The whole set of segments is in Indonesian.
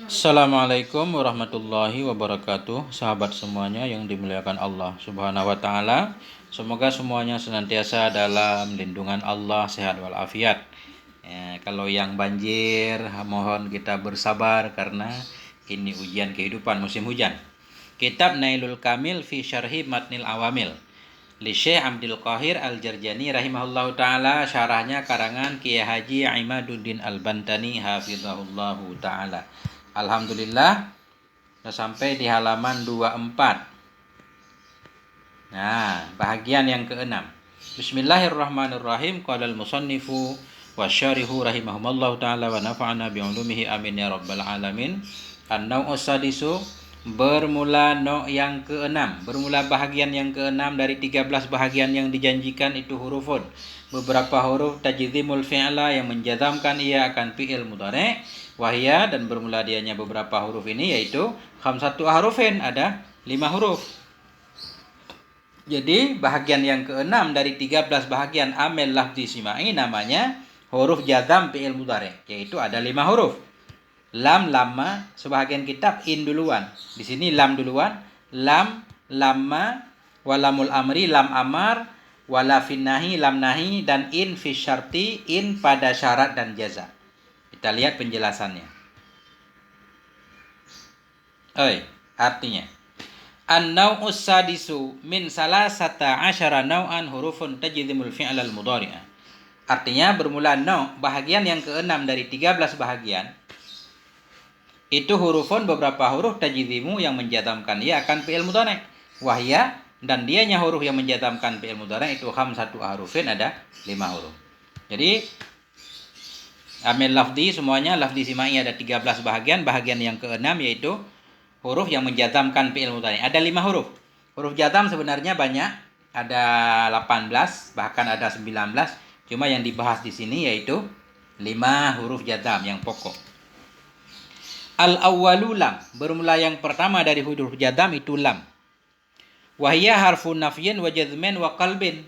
Assalamualaikum warahmatullahi wabarakatuh. Sahabat semuanya yang dimuliakan Allah Subhanahu wa taala. Semoga semuanya senantiasa dalam lindungan Allah, sehat walafiat. Kalau yang banjir, mohon kita bersabar karena ini ujian kehidupan musim hujan. Kitab Nailul Kamil fi Syarhi Matnil Awamil li Syekh Abdul Qahir Al-Jarjani rahimahullahu taala, syarahnya karangan Kiai Haji Imaduddin Al-Bantani hafizahullahu taala. Alhamdulillah sudah sampai di halaman 24. Nah, bahagian yang keenam. Bismillahirrahmanirrahim. Qala al-musannifu wa syarihu rahimahumallahu taala wa nafa'ana bi ulumihi amin ya rabbal alamin. An-nau'us sadisu, bermula yang keenam, bermula bahagian yang keenam dari 13 bahagian yang dijanjikan itu hurufun. Beberapa huruf tajzimul fi'la yang menjazamkan ia akan fi'il mudhari'. Wahya, dan bermula dianya beberapa huruf ini yaitu khamsatu harufin, ada 5 huruf. Jadi bahagian yang keenam dari 13 bahagian amil lafzi simai namanya huruf jazam fi'il mudhari', yaitu ada 5 huruf. Lam, lamma, sebahagian kitab in duluan. Di sini lam duluan, lam, lamma, walamul amri, lam amar, wala finnahi, lam nahi, dan in fi syarti, in pada syarat dan jaza. Kita lihat penjelasannya. Artinya, an-nau'us sadisu min salasata asyara nau'an hurufun tajzimul fi'l al-mudhari'a. Artinya bermula bahagian yang keenam dari 13 bahagian itu hurufun, beberapa huruf tajzimu yang menjazamkan ia akan fi'il mudhari'. Wahya, dan dianya huruf yang menjazamkan fi'il mudhari' itu khamsatu harufin, ada 5 huruf. Jadi amil lafzi semuanya, lafzi simai ada 13 bahagian. Bahagian yang keenam yaitu huruf yang menjazamkan fi'il mudhari'. Ada 5 huruf. Huruf jazam sebenarnya banyak, ada 18, bahkan ada 19. Cuma yang dibahas di sini yaitu 5 huruf jazam yang pokok. Al-awwalu lam, bermula yang pertama dari huruf jazam itu lam. Wahya harfun nafyin wa jazmin wa qalbin.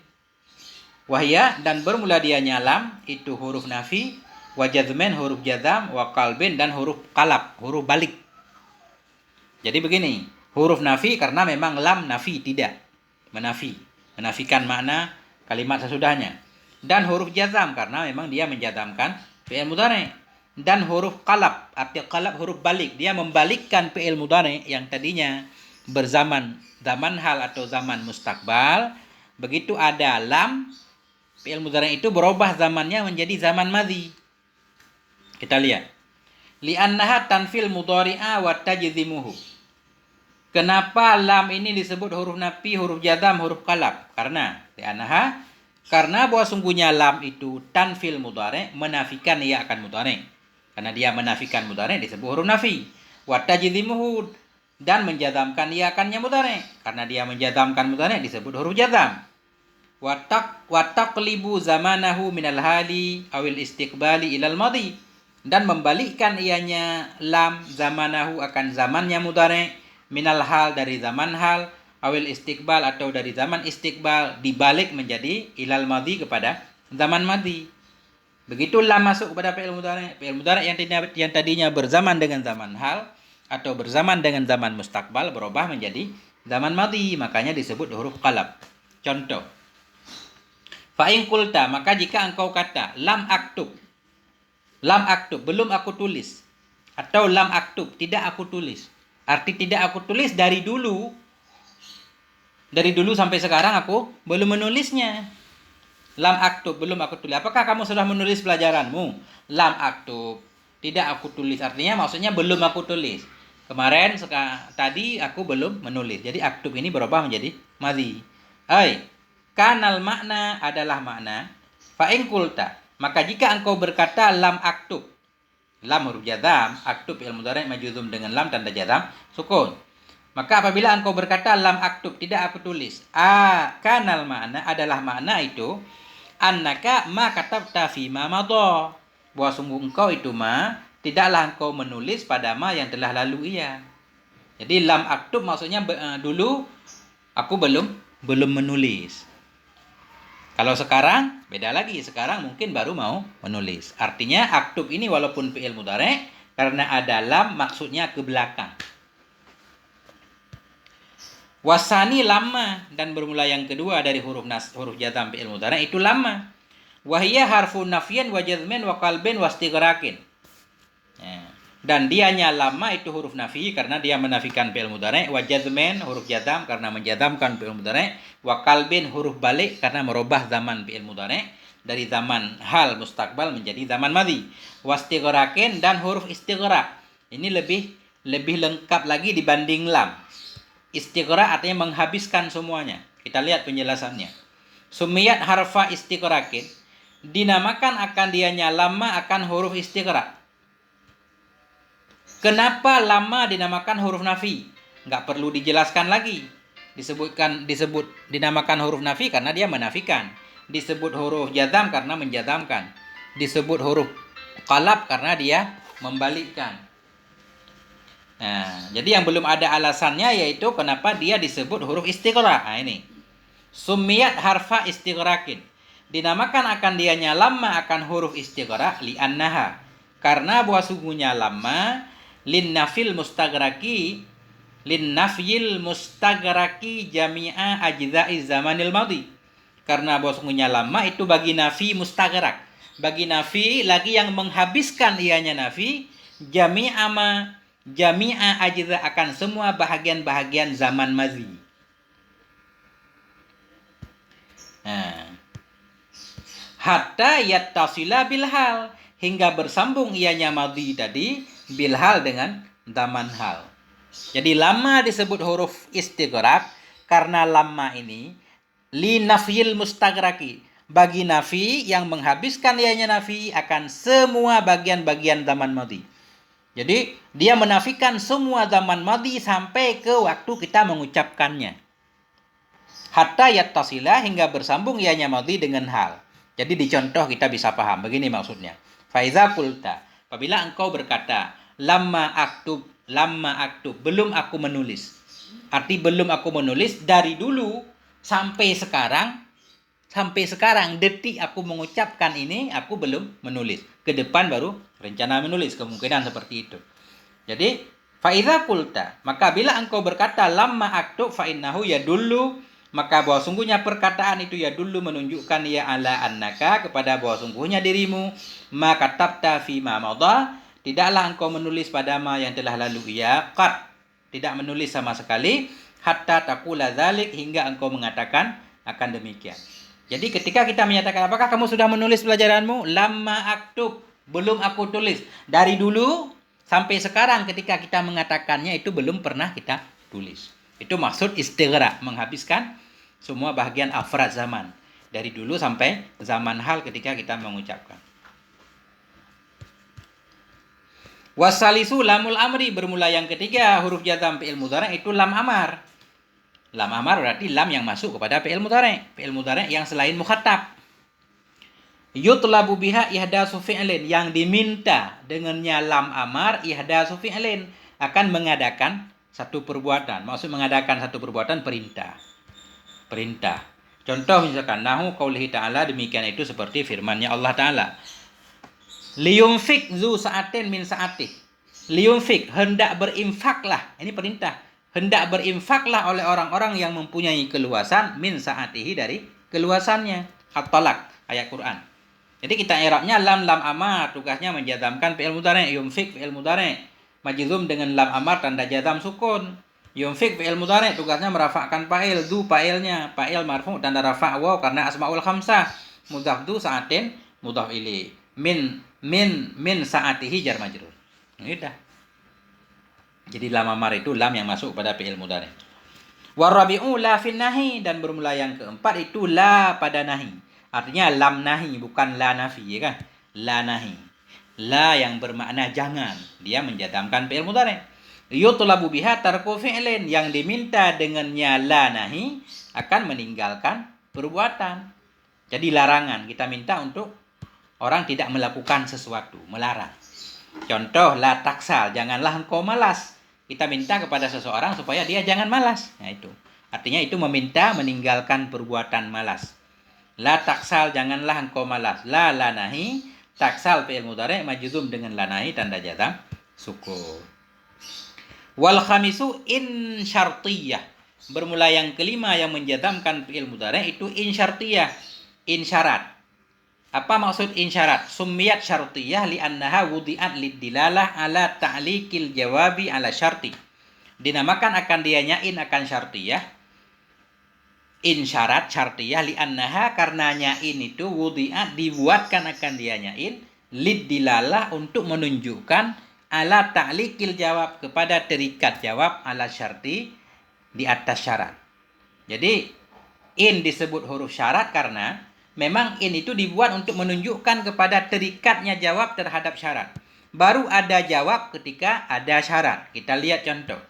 Wahya, dan bermula dianya lam itu huruf nafi, wa jazmin huruf jazam, wa qalbin dan huruf qalab, huruf balik. Jadi begini, huruf nafi karena memang lam nafi, tidak menafi, menafikan makna kalimat sesudahnya. Dan huruf jazam karena memang dia menjazamkan fi'il mudhari'. Dan huruf qalab, arti qalab huruf balik, dia membalikkan fi'il mudhari' yang tadinya berzaman zaman hal atau zaman mustakbal. Begitu ada lam, fi'il mudhari' itu berubah zamannya menjadi zaman madhi. Kita lihat. Li'annaha tanfil mudhari'a wa tajzimuhu. Kenapa lam ini disebut huruf nafi, huruf jazam, huruf qalab? Karena bahwa sungguhnya lam itu tanfil mudhari', menafikan ia akan mudhari'. Karena dia menafikan mudhari' disebut huruf nafi. Wa tajzimuhu, dan menjazamkan ia akannya mudhari'. Karena dia menjazamkan mudhari' disebut huruf jazam. Wa taqlibu zamanahu minal hali awil istiqbali ilal madhi, dan membalikkan ianya lam zamanahu akan zamannya mudhari', minal hal dari zaman hal, awil istiqbal atau dari zaman istiqbal dibalik menjadi ilal madhi kepada zaman madhi. Begitu lam masuk kepada fi'il mudhari' yang tadinya berzaman dengan zaman hal atau berzaman dengan zaman mustakbal berubah menjadi zaman madhi, makanya disebut huruf qalab. Contoh, fa in qulta, maka jika engkau kata lam aktub, belum aku tulis, atau lam aktub, tidak aku tulis. Arti tidak aku tulis dari dulu sampai sekarang aku belum menulisnya. Lam aktub, belum aku tulis. Apakah kamu sudah menulis pelajaranmu? Lam aktub, tidak aku tulis. Artinya maksudnya belum aku tulis. Kemarin, tadi aku belum menulis. Jadi aktub ini berubah menjadi madhi. Kanal makna adalah makna. Fa in qulta, maka jika engkau berkata lam aktub, lam huruf jazam, aktub fi'il mudhari' majzum dengan lam tanda jazam sukun. Maka apabila engkau berkata lam aktub, tidak aku tulis, kanal makna adalah makna itu annaka ma katabta fi ma madha, bahwa sungguh engkau itu tidaklah engkau menulis pada ma yang telah lalu ia. Jadi lam aktub maksudnya dulu aku belum menulis. Kalau sekarang beda lagi, sekarang mungkin baru mau menulis. Artinya aktub ini walaupun fi'il mudhari' Karena ada lam maksudnya ke belakang. Wasani lama, dan bermula yang kedua dari huruf jazm fi'il mudhari' itu lama. Wahiyya harfun nafyin wa jazmin wa qalbin wa istighraqin. Dan dianya lama itu huruf nafi karena dia menafikan fi'il mudhari', wa jazmin huruf jazam karena menjazamkan fi'il mudhari', wa qalbin huruf balik karena merubah zaman fi'il mudhari' dari zaman hal mustaqbal menjadi zaman madhi. Wastighraqin dan huruf istighraq. Ini lebih lengkap lagi dibanding lam. Istighraq artinya menghabiskan semuanya. Kita lihat penjelasannya. Sumiyat harfa istighraqin, dinamakan akan dianya lama akan huruf istighraq. Kenapa lama dinamakan huruf nafi? Nggak perlu dijelaskan lagi. Disebut dinamakan huruf nafi karena dia menafikan. Disebut huruf jazam karena menjazamkan. Disebut huruf qalab karena dia membalikkan. Nah, jadi yang belum ada alasannya yaitu kenapa dia disebut huruf istighraq. Nah, ini. Sumiyat harfa istighraqin. Dinamakan akan dianya lama akan huruf istighraq li'annaha. Karena bahwa sungguhnya lama lin nafil mustaghraqi jami'a ajza'i zamanil madhi. Karena bahwa sungguhnya lama itu bagi nafi mustaghraq. Bagi nafi lagi yang menghabiskan ianya nafi jami'a ajza akan semua bahagian-bahagian zaman madhi. Hatta yattasila bilhal, hingga bersambung ianya madhi tadi bilhal dengan zaman hal. Jadi lama disebut huruf istighraq karena lama ini li nafyil mustaghraqi, bagi nafi yang menghabiskan ianya nafi akan semua bagian-bagian zaman madhi. Jadi dia menafikan semua zaman madhi sampai ke waktu kita mengucapkannya. Hatta yattasila, hingga bersambung ianya madhi dengan hal. Jadi dicontoh kita bisa paham. Begini maksudnya. Faiza qulta, apabila engkau berkata lamma aktub, belum aku menulis. Arti belum aku menulis dari dulu sampai sekarang detik aku mengucapkan ini aku belum menulis. Ke depan baru rencana menulis, kemungkinan seperti itu. Jadi faiza qulta, maka bila engkau berkata lamma aktub fa innahu yadullu, maka bahwa sungguhnya perkataan itu ya dulu menunjukkan ya ala annaka, kepada bahwa sungguhnya dirimu maka tabta fi ma madha, tidaklah engkau menulis pada ma yang telah lalu, ya qad, tidak menulis sama sekali, hatta taqula dzalik, hingga engkau mengatakan akan demikian. Jadi ketika kita menyatakan apakah kamu sudah menulis pelajaranmu, lamma aktub, belum aku tulis, dari dulu sampai sekarang ketika kita mengatakannya itu belum pernah kita tulis. Itu maksud istighraq, menghabiskan semua bahagian afrad zaman. Dari dulu sampai zaman hal ketika kita mengucapkan. Wasalisu lamul amri, bermula yang ketiga huruf jazam fi'il mudhari' itu lam amar. Lam amar berarti lam yang masuk kepada fi'il mudhari'. Fi'il mudhari' yang selain mukhatab. Yutlabu biha ihdatsu fi'lin, yang diminta dengannya lam amar ihdatsu fi'lin, akan mengadakan satu perbuatan. Maksud mengadakan satu perbuatan perintah. Contoh misalkan nahu qaulihi ta'ala, demikian itu seperti firman-Nya Allah Ta'ala. Liyunfik zu sa'atin min sa'atih. Liyunfik, hendak berinfaklah. Ini perintah. Hendak berinfaklah oleh orang-orang yang mempunyai keluasan min sa'atihi, dari keluasannya. At-Talaq, ayat Quran. Jadi kita i'rabnya lam amar, tugasnya menjazamkan fi'il mudhari', yunfik fi'il mudhari'. Majzum dengan lam amar tanda jazam sukun. Yunfik fi'il mudhari' tugasnya merafa'kan fa'il, du fa'ilnya, fa'il marfu' tanda rafa' waw karena asmaul khamsah. Mudhaf du sa'atin mudhaf ilaih. Min sa'atihi jar majrur. Ini dah. Jadi lam amar itu lam yang masuk pada fi'il mudhari'. Warabi'u la fin nahi, dan bermula yang keempat itu la pada nahi. Artinya lam nahi, bukan la nafi, ya kan? La nahi. La yang bermakna jangan, dia menjazamkan fi'il mudhari'. Yutlabu biha tarku fi'lin, yang diminta dengannya la nahi akan meninggalkan perbuatan. Jadi larangan, kita minta untuk orang tidak melakukan sesuatu, melarang. Contoh la taksal, janganlah engkau malas. Kita minta kepada seseorang supaya dia jangan malas. Nah itu. Artinya itu meminta meninggalkan perbuatan malas. La taksal, janganlah engkau malas. La nahi, taksal fi'il mudhari' majzum dengan la nahi tanda jazam sukun. Wal khamisu in syartiyah. Bermula yang kelima yang menjazamkan fi'il mudhari' itu in syartiyah, in syarat. Apa maksud in syarat? Summiyat syartiyah li'annaha wudi'at lid-dilalah ala ta'liqil jawabi ala syarti. Dinamakan akan dianya in akan syartiyah. In syarat syartiyah li'annaha karenanya in itu wudi'at dibuatkan akan dianya in lid-dilalah untuk menunjukkan ala ta'liqil jawab kepada terikat jawab ala syarti di atas syarat. Jadi in disebut huruf syarat karena memang in itu dibuat untuk menunjukkan kepada terikatnya jawab terhadap syarat. Baru ada jawab ketika ada syarat. Kita lihat contoh.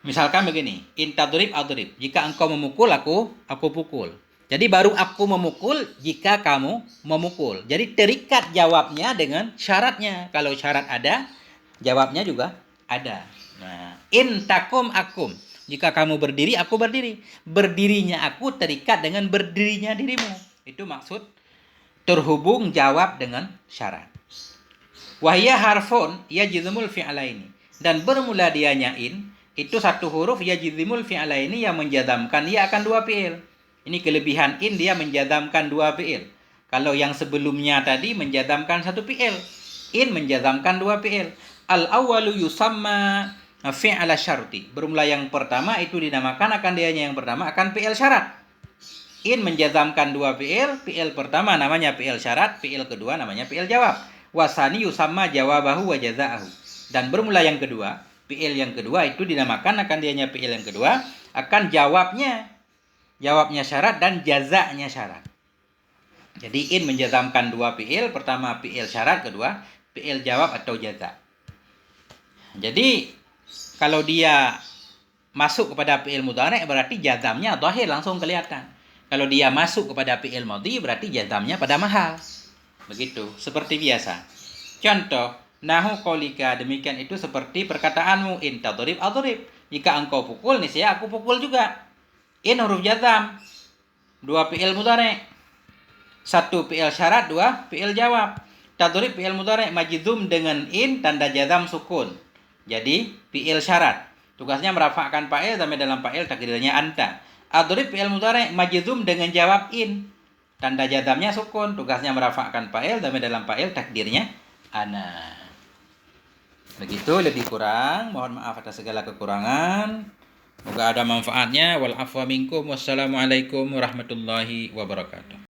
Misalkan begini, in tadrib adrib. Jika engkau memukul, aku pukul. Jadi baru aku memukul jika kamu memukul. Jadi terikat jawabnya dengan syaratnya. Kalau syarat ada, jawabnya juga ada. Nah, in takum akum. Jika kamu berdiri, aku berdiri. Berdirinya aku terikat dengan berdirinya dirimu. Itu maksud terhubung jawab dengan syarat. Wahya harfun yajzimul fi'alaini. Dan bermula dianya in, itu satu huruf yajzimul fi'alaini yang menjazamkan ia akan dua fi'il. Ini kelebihan in, dia menjazamkan dua fi'il. Kalau yang sebelumnya tadi menjazamkan satu fi'il. In menjazamkan dua fi'il. Al-awwalu yusamma fi'ala syarti. Bermula yang pertama itu dinamakan akan dianya yang pertama akan fi'il syarat. In menjazamkan dua fi'il. Fi'il pertama namanya fi'il syarat, fi'il kedua namanya fi'il jawab. Wasani yusamma jawabahu wa jazaahu. Dan bermula yang kedua, fi'il yang kedua itu dinamakan akan dianya fi'il yang kedua akan jawabnya syarat dan jazanya syarat. Jadi in menjazamkan dua fi'il, pertama fi'il syarat, kedua fi'il jawab atau jaza. Jadi kalau dia masuk kepada fi'il mudhari' berarti jazamnya dhahir langsung kelihatan. Kalau dia masuk kepada fi'il madhi berarti jazamnya pada mahal. Begitu, seperti biasa. Contoh, nahu qaulika, demikian itu seperti perkataanmu in tadrib adrib. Jika engkau pukul, niscaya aku pukul juga. In huruf jazam. Dua fi'il mudhari'. Satu fi'il syarat, dua fi'il jawab. Tadrib fi'il mudhari' majzum dengan in tanda jazam sukun. Jadi fi'il syarat. Tugasnya merafa'kan fa'il sampai dalam fa'il takdirnya anta. Adrib fi'il mudhari' majzum dengan jawab in. Tanda jazamnya sukun. Tugasnya merafa'kan fa'il sampai dalam fa'il takdirnya ana. Begitu lebih kurang. Mohon maaf atas segala kekurangan. Semoga ada manfaatnya. Wal afwa minkum. Wassalamualaikum warahmatullahi wabarakatuh.